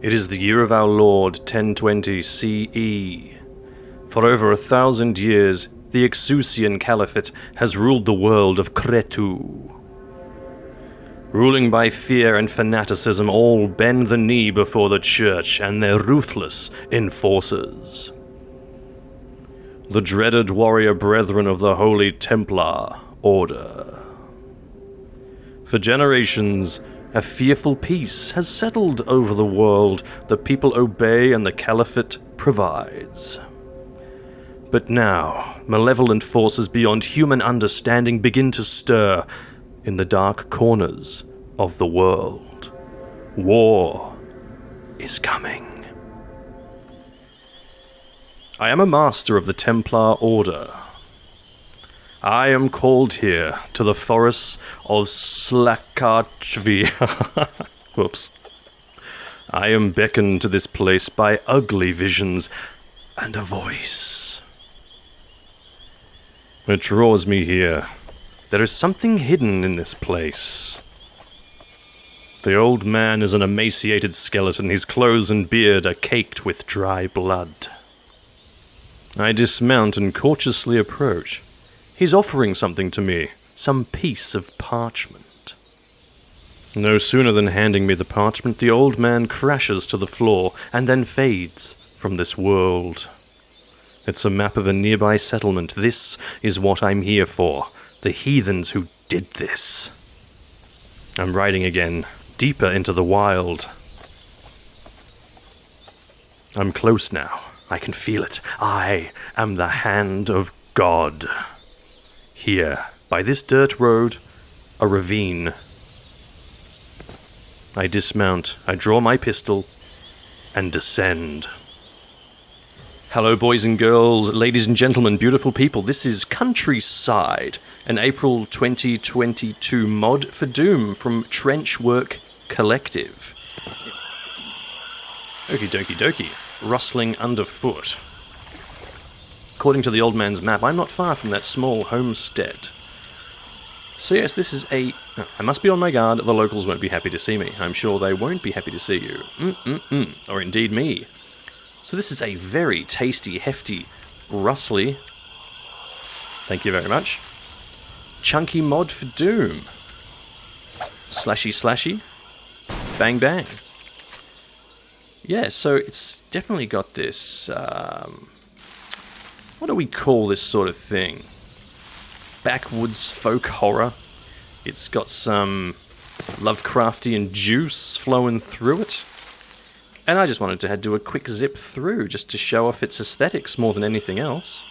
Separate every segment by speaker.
Speaker 1: It is the year of our Lord, 1020 CE. For over 1,000 years, the Exusian Caliphate has ruled the world of Cretu. Ruling by fear and fanaticism, all bend the knee before the Church and their ruthless enforcers. The dreaded warrior brethren of the Holy Templar Order. For generations, a fearful peace has settled over the world the people obey and the Caliphate provides. But now, malevolent forces beyond human understanding begin to stir in the dark corners of the world. War is coming. I am a master of the Templar Order. I am called here to the forests of Slakachvi. Whoops. I am beckoned to this place by ugly visions and a voice. It draws me here. There is something hidden in this place. The old man is an emaciated skeleton. His clothes and beard are caked with dry blood. I dismount and cautiously approach. He's offering something to me, some piece of parchment. No sooner than handing me the parchment, the old man crashes to the floor and then fades from this world. It's a map of a nearby settlement. This is what I'm here for. The heathens who did this. I'm riding again, deeper into the wild. I'm close now. I can feel it. I am the hand of God. Here, by this dirt road, a ravine. I dismount, I draw my pistol, and descend. Hello, boys and girls, ladies and gentlemen, beautiful people. This is CountryCide, an April 2022 mod for Doom from TrenchWork Collective. Okie dokie dokie, rustling underfoot. According to the old man's map, I'm not far from that small homestead. So yes, this is I must be on my guard. The locals won't be happy to see me. I'm sure they won't be happy to see you. Or indeed me. So this is a very tasty, hefty, rustly, thank you very much, chunky mod for Doom. Slashy slashy, bang bang. Yeah, so it's definitely got this, what do we call this sort of thing? Backwoods folk horror. It's got some Lovecraftian juice flowing through it. And I just wanted to do a quick zip through just to show off its aesthetics more than anything else.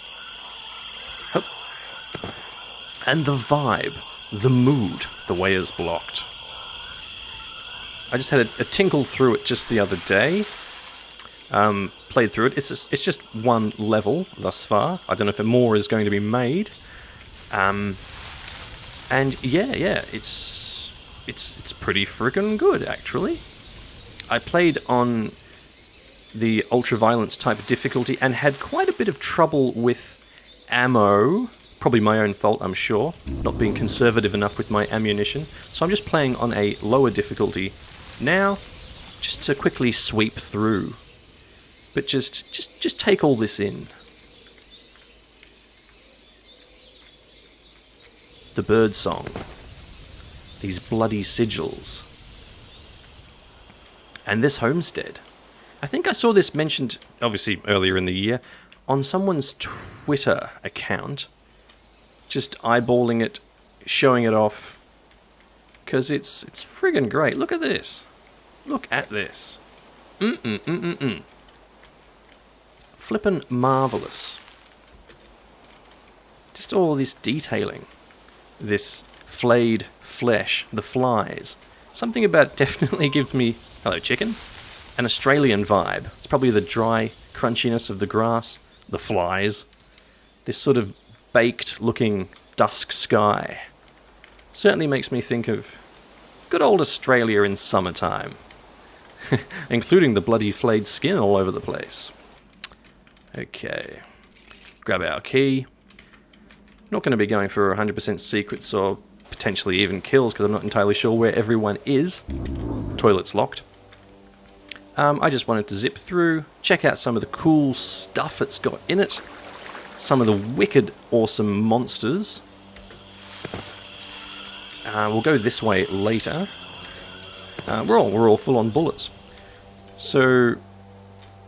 Speaker 1: Oh. And the vibe, the mood, the way is blocked. I just had a tinkle through it just the other day. Played through it. It's just one level thus far. I don't know if more is going to be made. And yeah, it's pretty freaking good actually. I played on the ultra-violence type of difficulty and had quite a bit of trouble with ammo. Probably my own fault, I'm sure. Not being conservative enough with my ammunition. So I'm just playing on a lower difficulty now, just to quickly sweep through. But just take all this in. The bird song. These bloody sigils. And this homestead. I think I saw this mentioned, obviously earlier in the year, on someone's Twitter account. Just eyeballing it, showing it off. Because it's friggin' great. Look at this. Look at this. Flippin' marvellous. Just all this detailing. This flayed flesh, the flies. Something about it definitely gives me, hello chicken, an Australian vibe. It's probably the dry crunchiness of the grass, the flies, this sort of baked looking dusk sky. Certainly makes me think of good old Australia in summertime, including the bloody flayed skin all over the place. Okay, grab our key. Not going to be going for 100% secrets or potentially even kills because I'm not entirely sure where everyone is. Toilet's locked. I just wanted to zip through, check out some of the cool stuff it's got in it, some of the wicked awesome monsters. We'll go this way later. We're all full on bullets. So,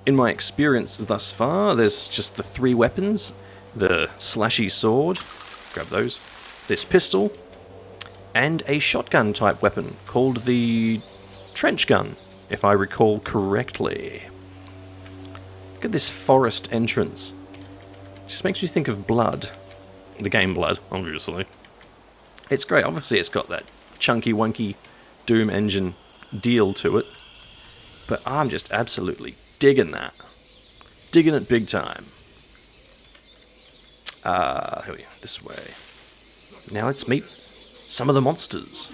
Speaker 1: in my experience thus far, there's just the 3 weapons. The slashy sword, grab those, this pistol, and a shotgun type weapon called the trench gun, if I recall correctly. Look at this forest entrance. Just makes you think of Blood. The game Blood, obviously. It's great. Obviously it's got that chunky wonky Doom engine deal to it. But I'm just absolutely digging that. Digging it big time. Here we go. This way. Now let's meet some of the monsters.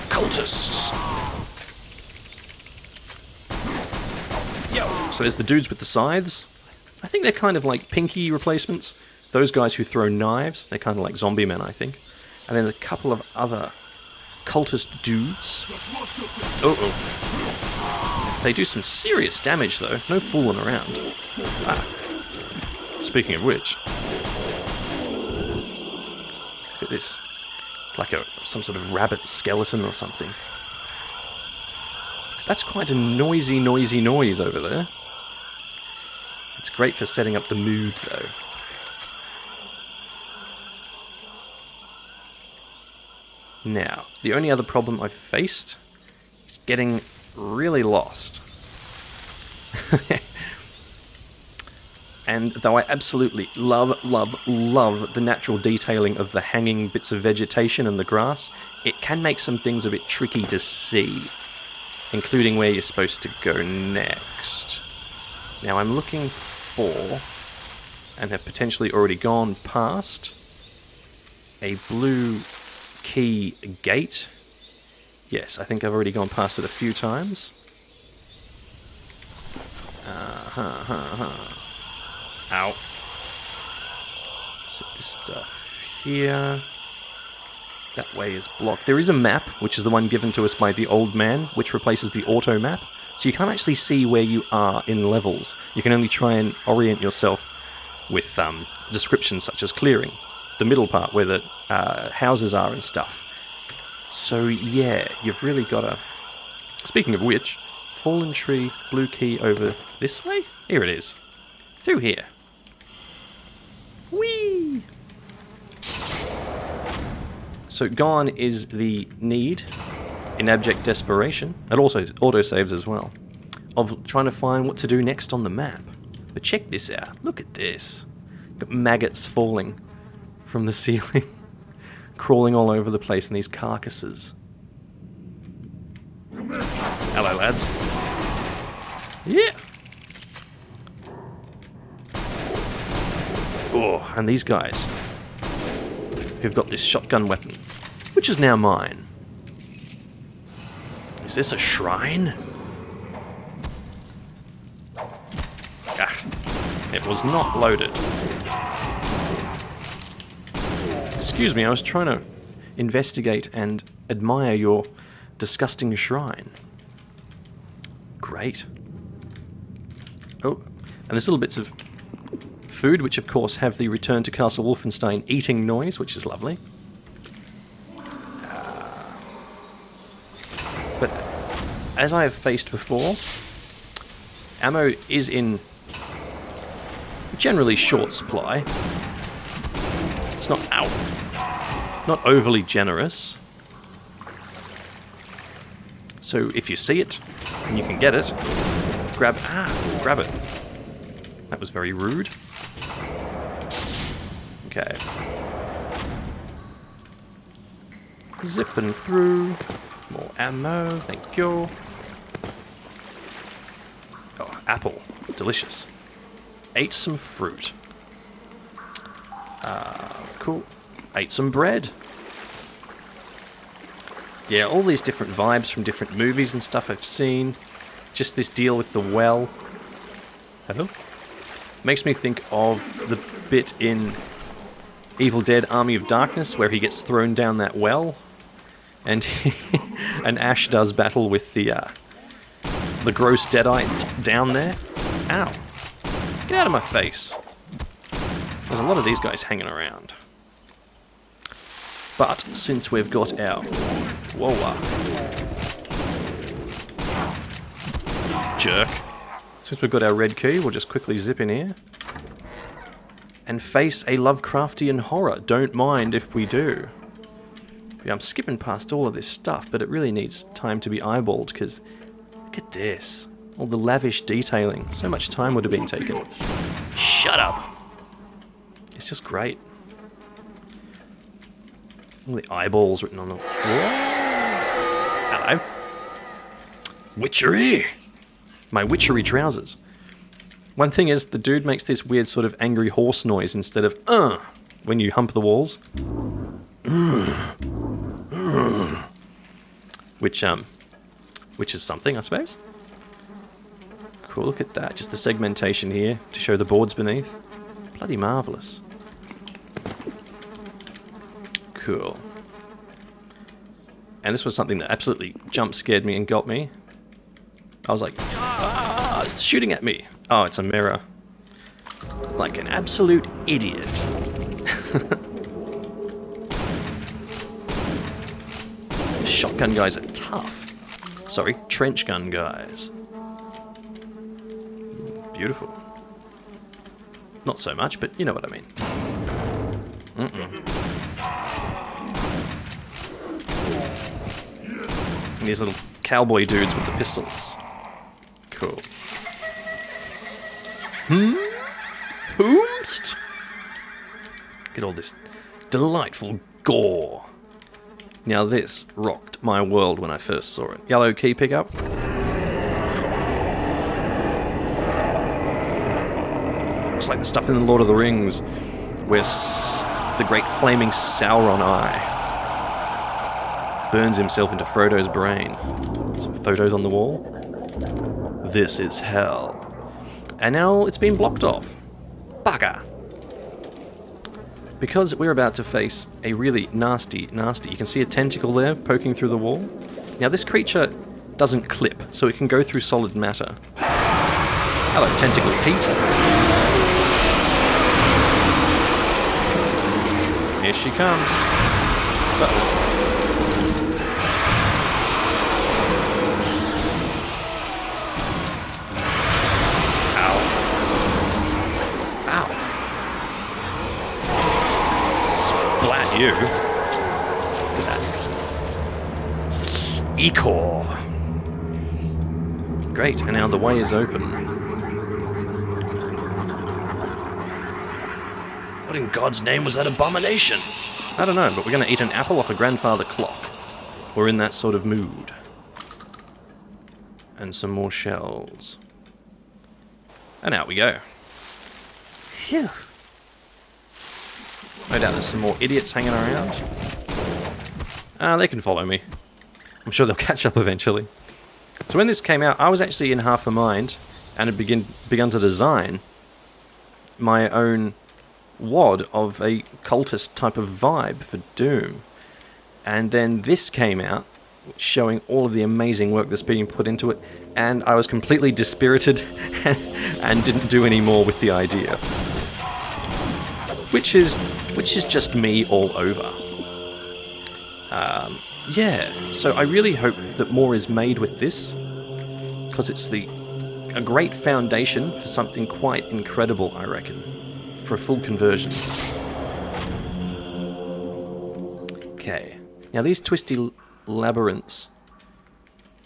Speaker 1: Cultists. Yo. So there's the dudes with the scythes. I think they're kind of like Pinky replacements. Those guys who throw knives. They're kind of like zombie men, I think. And then there's a couple of other cultist dudes. Uh-oh. They do some serious damage, though. No fooling around. Speaking of which, look at this. Like some sort of rabbit skeleton or something. That's quite a noisy noise over there. It's great for setting up the mood, though. Now, the only other problem I've faced is getting really lost. And though I absolutely love the natural detailing of the hanging bits of vegetation and the grass, it can make some things a bit tricky to see, including where you're supposed to go next. Now I'm looking for, and have potentially already gone past, a blue key gate. Yes, I think I've already gone past it a few times. Ow. So this stuff here. That way is blocked. There is a map, which is the one given to us by the old man, which replaces the auto map. So you can't actually see where you are in levels. You can only try and orient yourself with descriptions such as clearing. The middle part where the houses are and stuff. So yeah, you've really got to... Speaking of which, fallen tree, blue key over this way? Here it is. Through here. Whee! So gone is the need, in abject desperation, and also autosaves as well, of trying to find what to do next on the map. But check this out. Look at this. Got maggots falling from the ceiling, crawling all over the place in these carcasses. Hello, lads. Yeah. Oh, and these guys who've got this shotgun weapon, which is now mine. Is this a shrine? It was not loaded. Excuse me, I was trying to investigate and admire your disgusting shrine. Great. Oh, and there's little bits of food, which of course have the Return to Castle Wolfenstein eating noise, which is lovely. But as I have faced before, ammo is in generally short supply. It's not overly generous. So if you see it and you can get it, grab it. That was very rude. Okay. Zipping through. More ammo, thank you. Oh, apple. Delicious. Ate some fruit. Cool. Ate some bread. Yeah, all these different vibes from different movies and stuff I've seen. Just this deal with the well. Hello? Makes me think of the bit in Evil Dead Army of Darkness where he gets thrown down that well. And and Ash does battle with the the gross deadite down there. Ow. Get out of my face. There's a lot of these guys hanging around. But since we've got our... Whoa. Jerk. Since we've got our red key, we'll just quickly zip in here. And face a Lovecraftian horror. Don't mind if we do. Yeah, I'm skipping past all of this stuff, but it really needs time to be eyeballed, because look at this. All the lavish detailing. So much time would have been taken. Shut up! It's just great. All the eyeballs written on the... Hello. Witchery! My witchery trousers. One thing is, the dude makes this weird sort of angry horse noise instead of when you hump the walls. Which is something, I suppose. Cool, look at that. Just the segmentation here to show the boards beneath. Bloody marvellous. Cool. And this was something that absolutely jump scared me and got me. I was like, it's shooting at me. Oh, it's a mirror. Like an absolute idiot. Shotgun guys are tough. Sorry, trench gun guys. Beautiful. Not so much, but you know what I mean. And these little cowboy dudes with the pistols. Cool. Whomst? Get all this delightful gore. Now this rocked my world when I first saw it. Yellow key pickup. Looks like the stuff in the Lord of the Rings, where the great flaming Sauron eye burns himself into Frodo's brain. Some photos on the wall. This is hell. And now it's been blocked off. Bugger. Because we're about to face a really nasty... You can see a tentacle there poking through the wall. Now this creature doesn't clip, so it can go through solid matter. Hello, Tentacle Pete. Here she comes. Uh-oh. You. Look at that. Ecor. Great, and now the way is open. What in God's name was that abomination? I don't know, but we're going to eat an apple off a grandfather clock. We're in that sort of mood. And some more shells. And out we go. Phew. No doubt there's some more idiots hanging around. They can follow me. I'm sure they'll catch up eventually. So when this came out, I was actually in half a mind and had begun to design my own WOD of a cultist type of vibe for Doom. And then this came out, showing all of the amazing work that's being put into it, and I was completely dispirited and didn't do any more with the idea. Which is just me all over. Yeah, so I really hope that more is made with this, because it's a great foundation for something quite incredible, I reckon, for a full conversion. Okay, now these twisty labyrinths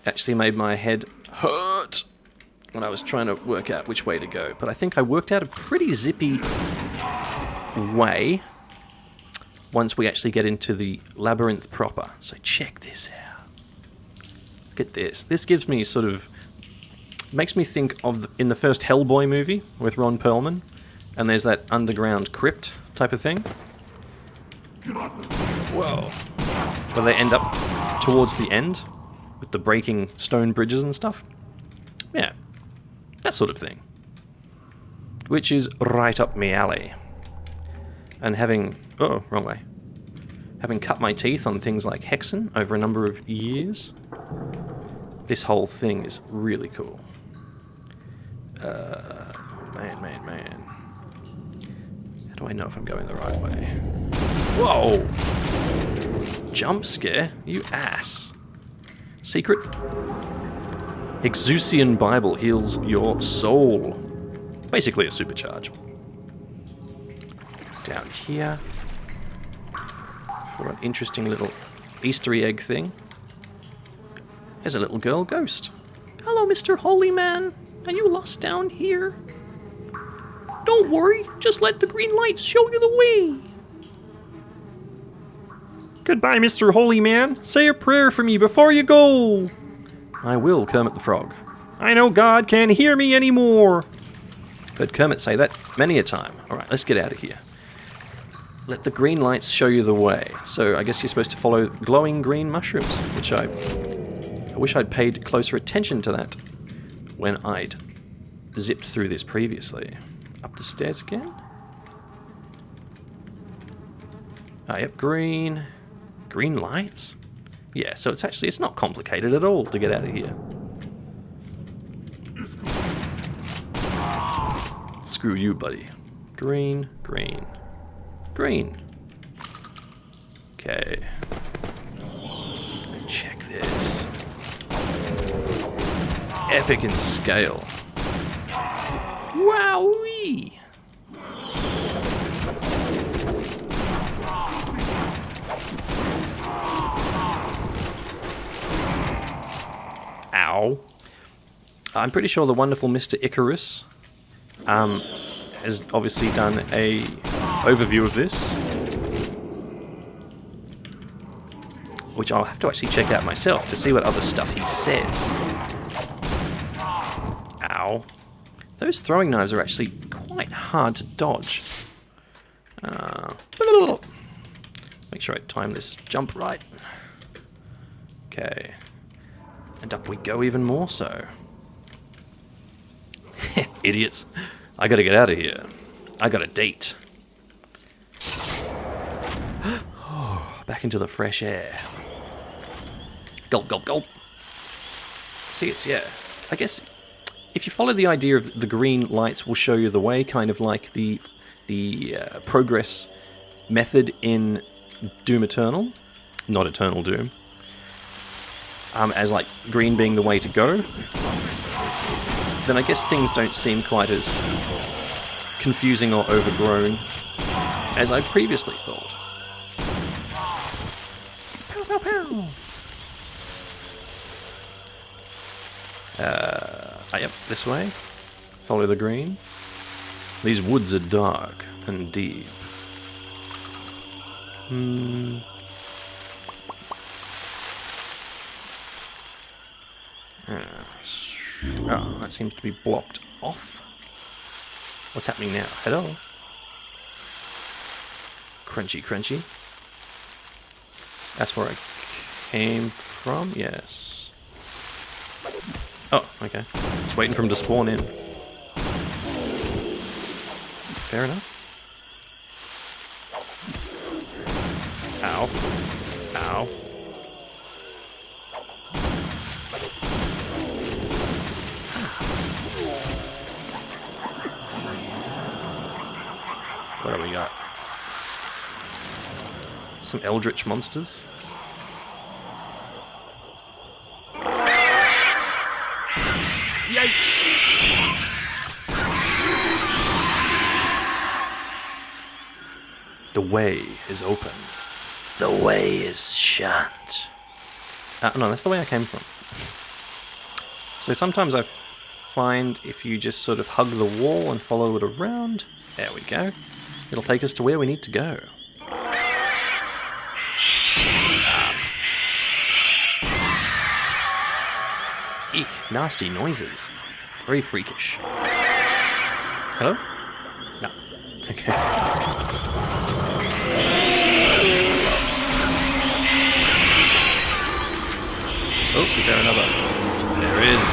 Speaker 1: actually made my head hurt when I was trying to work out which way to go, but I think I worked out a pretty zippy way once we actually get into the labyrinth proper. So check this out. Look at this. This gives me sort of... makes me think of in the first Hellboy movie with Ron Perlman, and there's that underground crypt type of thing. Whoa. Where they end up towards the end with the breaking stone bridges and stuff. Yeah. That sort of thing. Which is right up me alley. And having... oh, wrong way. Having cut my teeth on things like heckin over a number of years, This whole thing is really cool. Man. How do I know if I'm going the right way? Whoa! Jump scare? You ass. Secret? Exusian Bible heals your soul. Basically a supercharge. Down here. For an interesting little Easter egg thing. There's a little girl ghost. Hello, Mr. Holy Man. Are you lost down here? Don't worry, just let the green lights show you the way. Goodbye, Mr. Holy Man. Say a prayer for me before you go. I will, Kermit the Frog. I know God can't hear me anymore. Heard Kermit say that many a time. Alright, let's get out of here. Let the green lights show you the way. So I guess you're supposed to follow glowing green mushrooms, which I wish I'd paid closer attention to that when I'd zipped through this previously. Up the stairs again. Ah, yep, green lights. Yeah, so it's not complicated at all to get out of here. Screw you, buddy. Green. Okay. Check this. It's epic in scale. Wowee! Ow. I'm pretty sure the wonderful Mr. Icarus has obviously done a overview of this, which I'll have to actually check out myself to see what other stuff he says. Ow. Those throwing knives are actually quite hard to dodge. Make sure I time this jump right. Okay. And up we go even more so. Idiots. I gotta get out of here. I got a date. Back into the fresh air. Gulp, gulp, gulp. See, I guess if you follow the idea of the green lights will show you the way, kind of like the progress method in Doom Eternal, not Eternal Doom, as like green being the way to go, then I guess things don't seem quite as confusing or overgrown as I previously thought. Pow, pow, pow. Yep, this way. Follow the green. These woods are dark and deep. Oh, that seems to be blocked off. What's happening now? Hello? Crunchy. That's where I came from? Yes. Oh, okay. Just waiting for him to spawn in. Fair enough. Ow. What do we got? Some eldritch monsters. Yikes! The way is open. The way is shut. No, that's the way I came from. So sometimes I find if you just sort of hug the wall and follow it around, there we go, it'll take us to where we need to go. Eek, nasty noises. Very freakish. Hello? No. Okay. Oh, is there another? There is.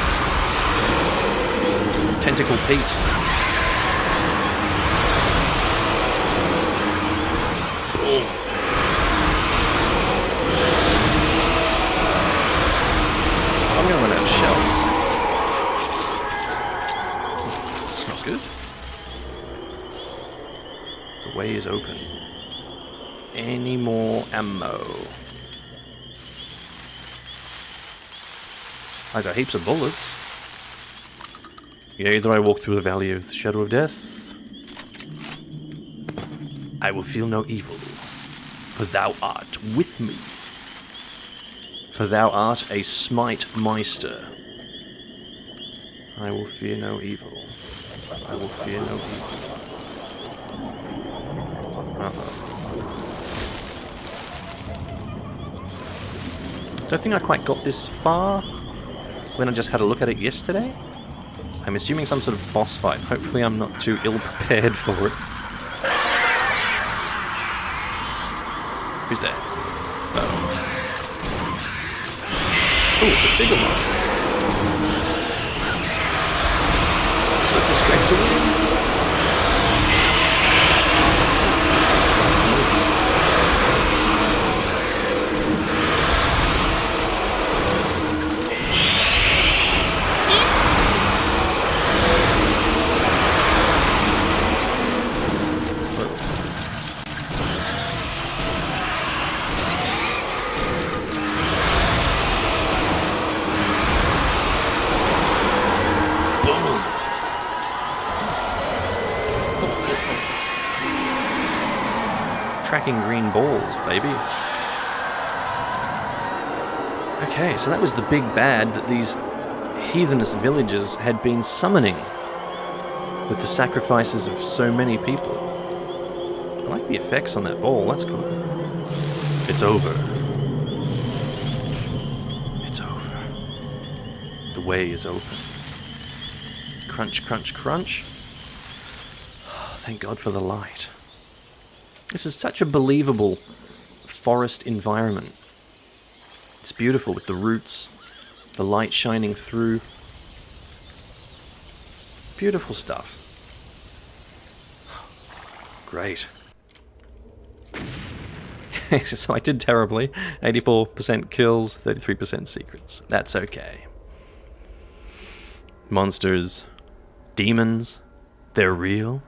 Speaker 1: Tentacle Pete. Oh. I'm going to run out of The way is open. Any more ammo? I got heaps of bullets. Yea, though I walk through the valley of the shadow of death, I will feel no evil, for thou art with me. For thou art a smite meister. I will fear no evil. I will fear no evil. Don't think I quite got this far when I just had a look at it yesterday. I'm assuming some sort of boss fight. Hopefully I'm not too ill-prepared for it. Who's there? Oh, it's a bigger one. Circle straight to win. Tracking green balls, baby. Okay, so that was the big bad that these heathenous villagers had been summoning with the sacrifices of so many people. I like the effects on that ball, that's cool. It's over. It's over. The way is open. Crunch, crunch, crunch. Oh, thank God for the light. This is such a believable forest environment. It's beautiful with the roots, the light shining through. Beautiful stuff. Great. So I did terribly. 84% kills, 33% secrets. That's okay. Monsters, demons, they're real.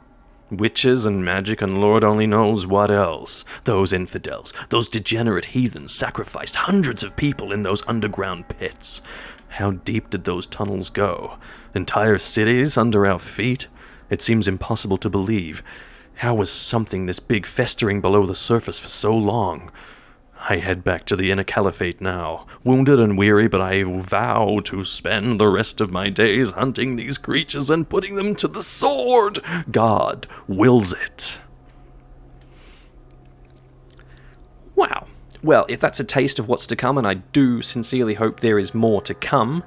Speaker 1: Witches and magic and Lord only knows what else. Those infidels, those degenerate heathens sacrificed hundreds of people in those underground pits. How deep did those tunnels go? Entire cities under our feet? It seems impossible to believe. How was something this big festering below the surface for so long? I head back to the inner caliphate now, wounded and weary, but I vow to spend the rest of my days hunting these creatures and putting them to the sword. God wills it. Wow. Well, if that's a taste of what's to come, and I do sincerely hope there is more to come,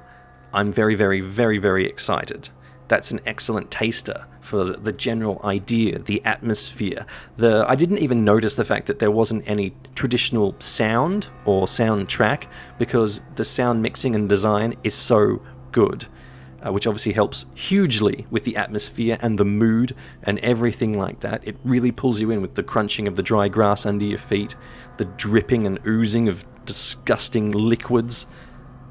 Speaker 1: I'm very, very, very, very excited. That's an excellent taster for the general idea, the atmosphere. I didn't even notice the fact that there wasn't any traditional sound or soundtrack, because the sound mixing and design is so good, which obviously helps hugely with the atmosphere and the mood and everything like that. It really pulls you in with the crunching of the dry grass under your feet, the dripping and oozing of disgusting liquids.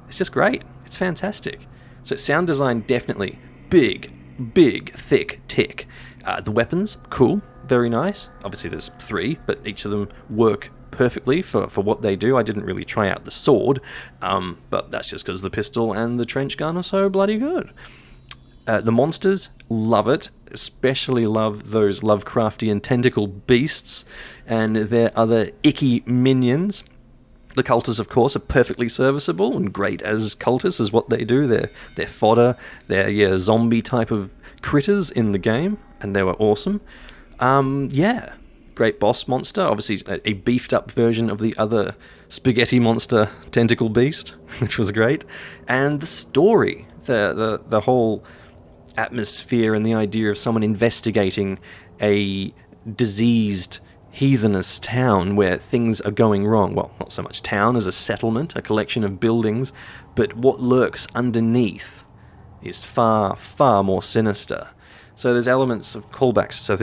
Speaker 1: It's just great. It's fantastic. So sound design, definitely. Big, thick tick. The weapons, cool, very nice. Obviously there's 3, but each of them work perfectly for what they do. I didn't really try out the sword, but that's just because the pistol and the trench gun are so bloody good. The monsters, love it. Especially love those Lovecraftian tentacle beasts and their other icky minions. The cultists, of course, are perfectly serviceable and great as cultists, is what they do. They're fodder, they're zombie type of critters in the game, and they were awesome. Great boss monster, obviously a beefed up version of the other spaghetti monster tentacle beast, which was great. And the story, the whole atmosphere and the idea of someone investigating a diseased heathenous town where things are going wrong. Well, not so much town as a settlement, a collection of buildings, but what lurks underneath is far, far more sinister. So there's elements of callbacks to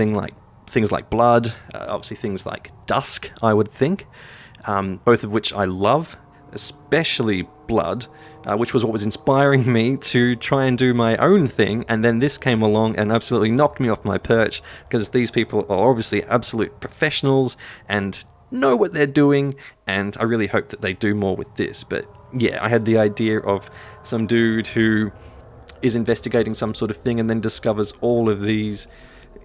Speaker 1: things like blood, obviously things like dusk, I would think, both of which I love, especially blood, which was what was inspiring me to try and do my own thing. And then this came along and absolutely knocked me off my perch, because these people are obviously absolute professionals and know what they're doing, and I really hope that they do more with this. But yeah, I had the idea of some dude who is investigating some sort of thing and then discovers all of these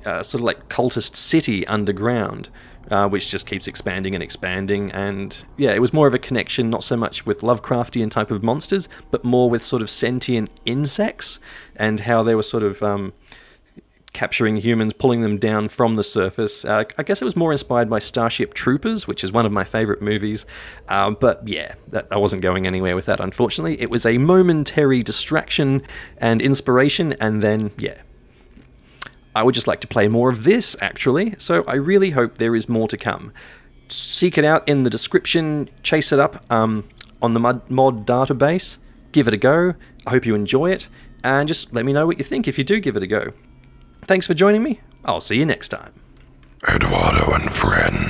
Speaker 1: sort of like cultist city underground, which just keeps expanding and expanding. And yeah, it was more of a connection, not so much with Lovecraftian type of monsters, but more with sort of sentient insects and how they were sort of capturing humans, pulling them down from the surface. I guess it was more inspired by Starship Troopers, which is one of my favorite movies. But yeah, I wasn't going anywhere with that, unfortunately. It was a momentary distraction and inspiration, and then, yeah. I would just like to play more of this, actually, so I really hope there is more to come. Seek it out in the description, chase it up on the mod database, give it a go. I hope you enjoy it, and just let me know what you think if you do give it a go. Thanks for joining me. I'll see you next time.
Speaker 2: Eduardo and friends.